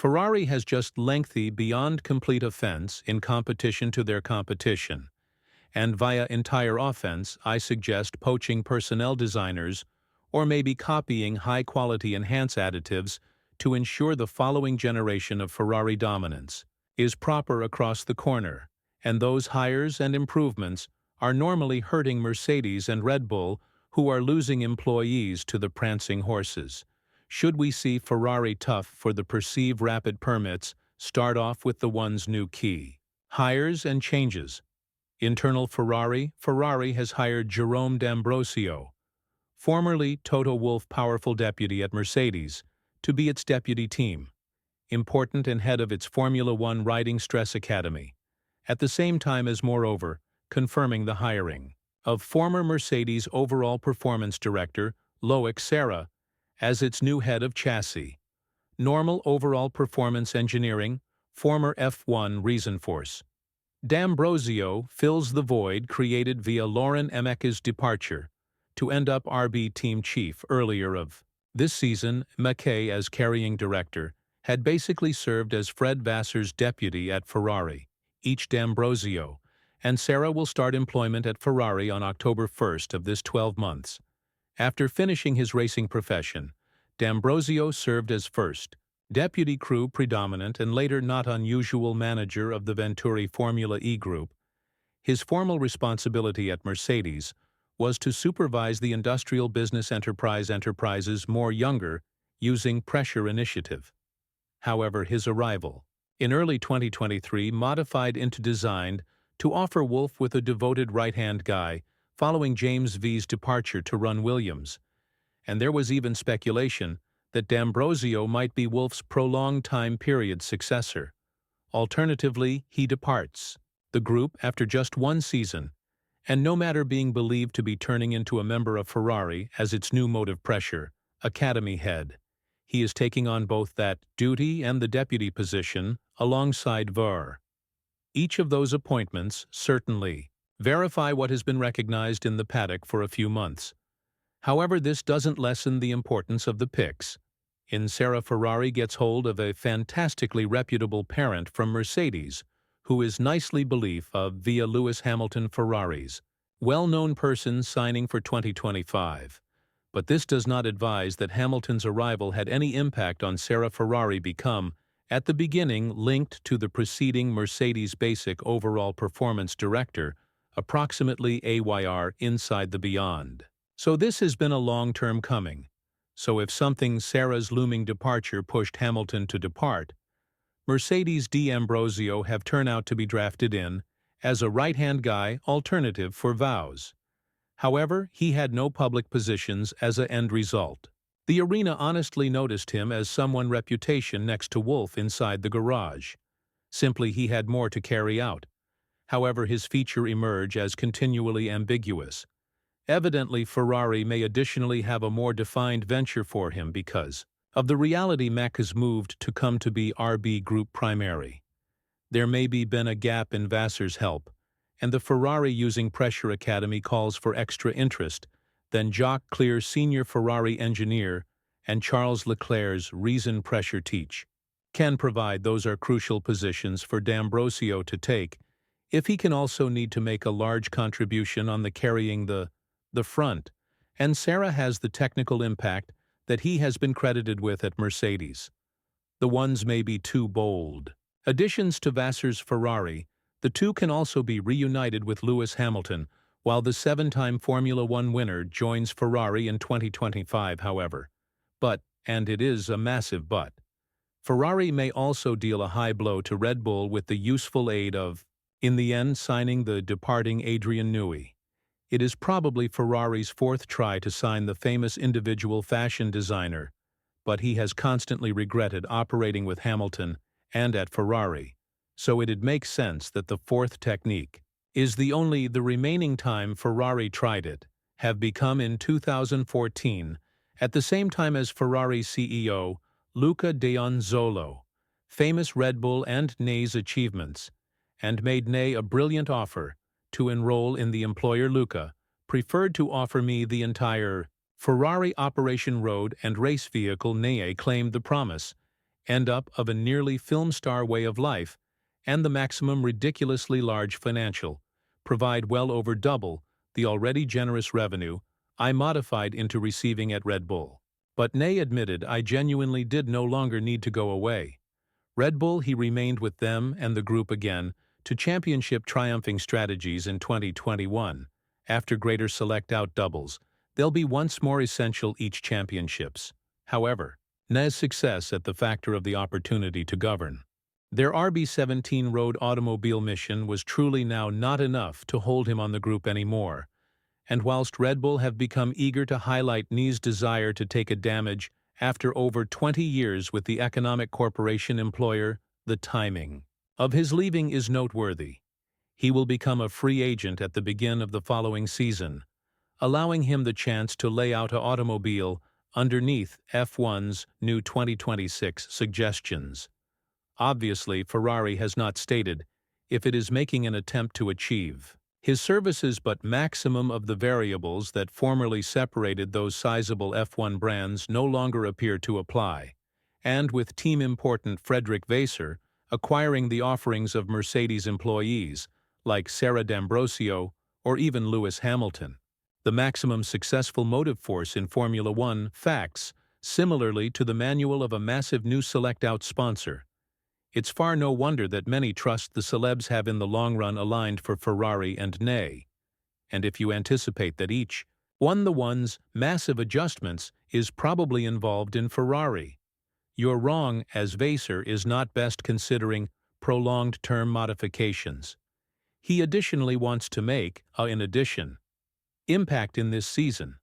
Ferrari has just lengthy beyond complete offense in competition to their competition, and via entire offense I suggest poaching personnel designers or maybe copying high-quality enhance additives to ensure the following generation of Ferrari dominance is proper across the corner, and those hires and improvements are normally hurting Mercedes and Red Bull, who are losing employees to the prancing horses. Should we see Ferrari tough for the perceived rapid permits, start off with the one's new key. Hires and changes. Internal Ferrari has hired Jerome D'Ambrosio, formerly Toto Wolff powerful deputy at Mercedes, to be its deputy team, important and head of its Formula One Riding Stress Academy, at the same time as moreover, confirming the hiring of former Mercedes overall performance director Loic Serra as its new head of chassis, normal overall performance engineering, former F1 Reason Force. D'Ambrosio fills the void created via Lauren Emeka's departure to end up RB team chief earlier of this season. Emeka, as carrying director, had basically served as Fred Vassar's deputy at Ferrari. Each D'Ambrosio and Serra will start employment at Ferrari on October 1st of this 12 months. After finishing his racing profession, D'Ambrosio served as first deputy crew predominant and later not unusual manager of the Venturi Formula E group. His formal responsibility at Mercedes was to supervise the industrial business enterprise's more younger, using pressure initiative. However, his arrival in early 2023 modified into designed to offer Wolff with a devoted right-hand guy following James V's departure to run Williams, and there was even speculation that D'Ambrosio might be Wolff's prolonged time period successor. Alternatively, he departs the group after just one season, and no matter being believed to be turning into a member of Ferrari as its new motive pressure academy head, he is taking on both that duty and the deputy position alongside Ver. Each of those appointments certainly verify what has been recognized in the paddock for a few months. However, this doesn't lessen the importance of the picks. In Serra, Ferrari gets hold of a fantastically reputable parent from Mercedes, who is nicely belief of via Lewis Hamilton Ferraris, well-known person signing for 2025. But this does not advise that Hamilton's arrival had any impact on Serra. Ferrari become, at the beginning, linked to the preceding Mercedes basic overall performance director, approximately AYR inside the beyond. So this has been a long-term coming. So if something Serra's looming departure pushed Hamilton to depart, Mercedes D'Ambrosio have turned out to be drafted in as a right-hand guy alternative for Vowes. However, he had no public positions as a end result. The arena honestly noticed him as someone reputation next to Wolff inside the garage. Simply he had more to carry out. However, his feature emerge as continually ambiguous. Evidently, Ferrari may additionally have a more defined venture for him because of the reality Mac has moved to come to be RB Group primary. There may be been a gap in Vassar's help, and the Ferrari using Pressure Academy calls for extra interest than Jacques Clear's senior Ferrari engineer and Charles Leclerc's Reason Pressure teach. Can provide those are crucial positions for D'Ambrosio to take if he can also need to make a large contribution on the carrying the front, and Serra has the technical impact that he has been credited with at Mercedes. The ones may be too bold. Additions to Vassar's Ferrari, the two can also be reunited with Lewis Hamilton, while the seven-time Formula One winner joins Ferrari in 2025, however. But, and it is a massive but, Ferrari may also deal a high blow to Red Bull with the useful aid of, in the end, signing the departing Adrian Newey. It is probably Ferrari's fourth try to sign the famous individual fashion designer, but he has constantly regretted operating with Hamilton and at Ferrari, so it'd make sense that the fourth technique is the remaining time Ferrari tried it, have become in 2014, at the same time as Ferrari CEO Luca De Anzolo, famous Red Bull and Ney's achievements, and made Ney a brilliant offer to enroll in the employer. Luca preferred to offer me the entire Ferrari Operation Road and race vehicle. Ney claimed the promise, end up of a nearly film star way of life, and the maximum ridiculously large financial, provide well over double the already generous revenue I modified into receiving at Red Bull. But Ney admitted I genuinely did no longer need to go away. Red Bull he remained with them and the group again to championship triumphing strategies in 2021. After greater select-out doubles, they'll be once more essential each championships. However, Ney's success at the factor of the opportunity to govern. Their RB17 road automobile mission was truly now not enough to hold him on the group anymore, and whilst Red Bull have become eager to highlight Ney's desire to take a damage after over 20 years with the economic corporation employer, the timing of his leaving is noteworthy. He will become a free agent at the begin of the following season, allowing him the chance to lay out an automobile underneath F1's new 2026 suggestions. Obviously, Ferrari has not stated if it is making an attempt to achieve his services, but maximum of the variables that formerly separated those sizable F1 brands no longer appear to apply, and with team important Frederick Vasseur acquiring the offerings of Mercedes employees like Sarah D'Ambrosio or even Lewis Hamilton, the maximum successful motive force in Formula One facts similarly to the manual of a massive new select-out sponsor. It's far no wonder that many trust the celebs have in the long run aligned for Ferrari and Ney. And if you anticipate that each one's massive adjustments is probably involved in Ferrari, you're wrong, as Vasseur is not best considering prolonged term modifications. He additionally wants to make in addition impact in this season.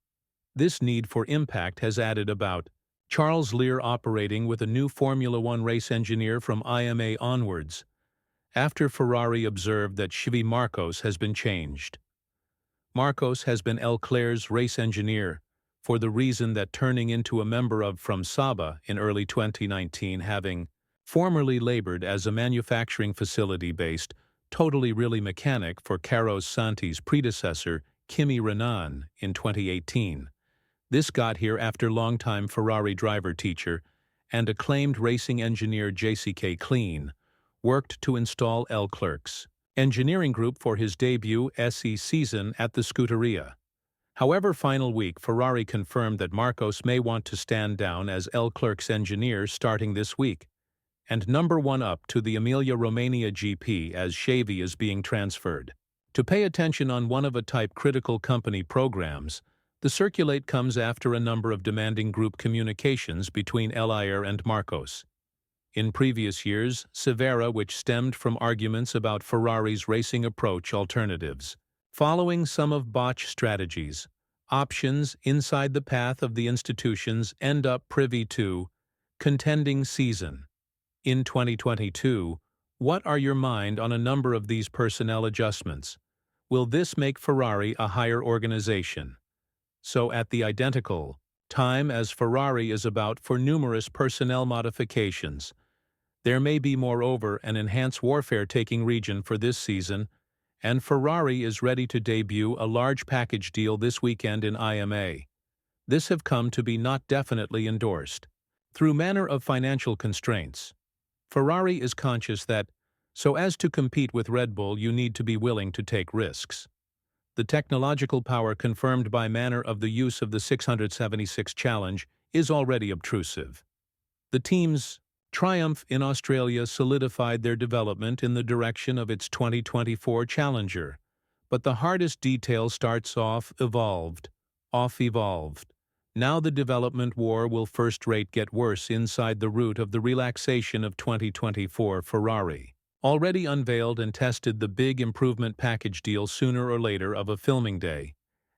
This need for impact has added about Charles Lear operating with a new Formula One race engineer from IMA onwards, after Ferrari observed that Xavi Marcos has been changed. Marcos has been Leclerc's race engineer, for the reason that turning into a member of from Saba in early 2019, having formerly labored as a manufacturing facility based totally really mechanic for Carlos Santi's predecessor Kimi Renan in 2018. This got here after longtime Ferrari driver teacher and acclaimed racing engineer JCK Clean worked to install Leclerc's engineering group for his debut SE season at the Scuderia. However, final week Ferrari confirmed that Marcos may want to stand down as Leclerc's engineer starting this week, and number one up to the Emilia-Romagna GP as Xavi is being transferred. To pay attention on one-of-a-type critical company programs, the circulate comes after a number of demanding group communications between Leclerc and Marcos. In previous years, severa which stemmed from arguments about Ferrari's racing approach alternatives. Following some of botched strategies, options inside the path of the institutions end up privy to contending season. In 2022, what are your mind on a number of these personnel adjustments? Will this make Ferrari a higher organization? So at the identical time as Ferrari is about for numerous personnel modifications, there may be moreover an enhanced warfare taking region for this season, and Ferrari is ready to debut a large package deal this weekend in IMA. This have come to be not definitely endorsed. Through manner of financial constraints, Ferrari is conscious that, so as to compete with Red Bull, you need to be willing to take risks. The technological power confirmed by manner of the use of the 676 challenge is already obtrusive. The team's triumph in Australia solidified their development in the direction of its 2024 challenger, but the hardest detail starts off evolved. Now the development war will first-rate get worse inside the route of the relaxation of 2024 Ferrari. Already unveiled and tested the big improvement package deal sooner or later of a filming day.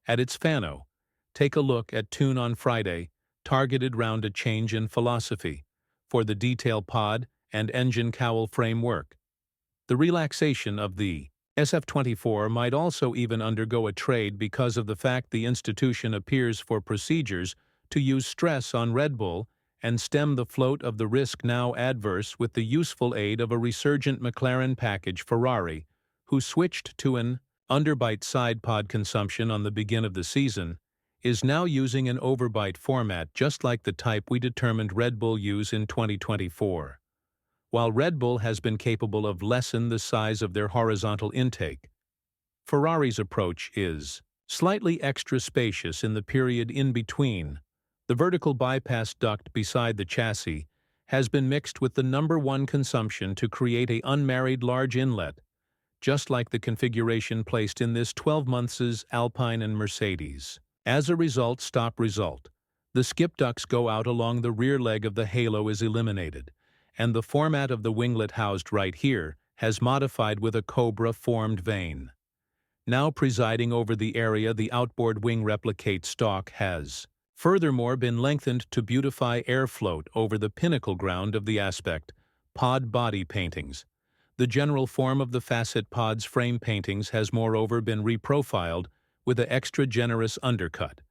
At its Fano, take a look at Tune on Friday, targeted round a change in philosophy for the detail pod and engine cowl framework. The relaxation of the SF24 might also even undergo a trade because of the fact the institution appears for procedures to use stress on Red Bull and stem the float of the risk now adverse with the useful aid of a resurgent McLaren package Ferrari, who switched to an underbite side pod consumption on the begin of the season, is now using an overbite format just like the type we determined Red Bull use in 2024. While Red Bull has been capable of lessen the size of their horizontal intake, Ferrari's approach is slightly extra spacious in the period in between. The vertical bypass duct beside the chassis has been mixed with the #1 consumption to create a unmarried large inlet, just like the configuration placed in this 12 months' Alpine and Mercedes. As a result, the skip ducts go out along the rear leg of the halo is eliminated, and the format of the winglet housed right here has modified with a cobra-formed vane. Now presiding over the area the outboard wing replicate stalk has furthermore been lengthened to beautify airfloat over the pinnacle ground of the aspect pod body paintings. The general form of the facet pod's frame paintings has moreover been reprofiled with an extra generous undercut.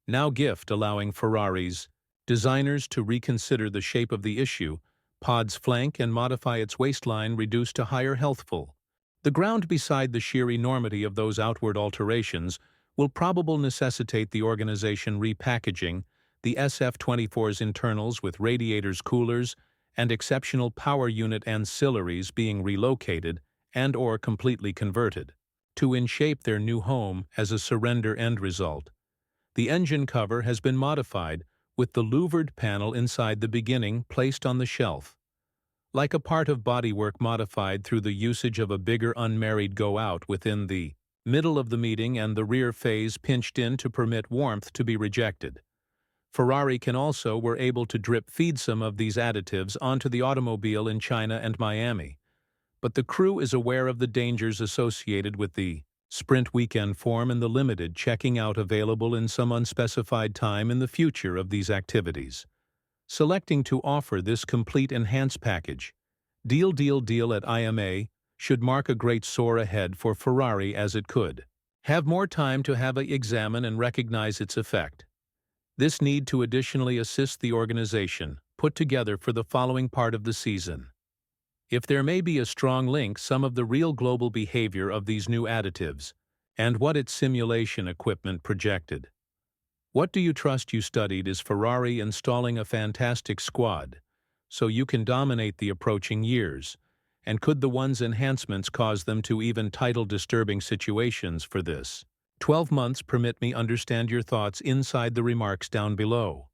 Now gift allowing Ferrari's designers to reconsider the shape of the issue, pod's flank and modify its waistline reduced to higher healthful. The ground beside the sheer enormity of those outward alterations will probably necessitate the organization repackaging the SF-24's internals with radiators, coolers, and exceptional power unit ancillaries being relocated and/or completely converted to in-shape their new home as a surrender end result. The engine cover has been modified with the louvered panel inside the beginning placed on the shelf. Like a part of bodywork modified through the usage of a bigger unmarried go-out within the middle of the meeting and the rear phase pinched in to permit warmth to be rejected. Ferrari were able to drip feed some of these additives onto the automobile in China and Miami, but the crew is aware of the dangers associated with the sprint weekend form and the limited checking out available in some unspecified time in the future of these activities. Selecting to offer this complete enhanced package, deal at IMA, should mark a great soar ahead for Ferrari as it could have more time to have a examine and recognize its effect. This need to additionally assist the organization put together for the following part of the season. If there may be a strong link some of the real global behavior of these new additives and what its simulation equipment projected. What do you trust you studied is Ferrari installing a fantastic squad so you can dominate the approaching years, and could the one's enhancements cause them to even title disturbing situations for this 12 months? Permit me understand your thoughts inside the remarks down below.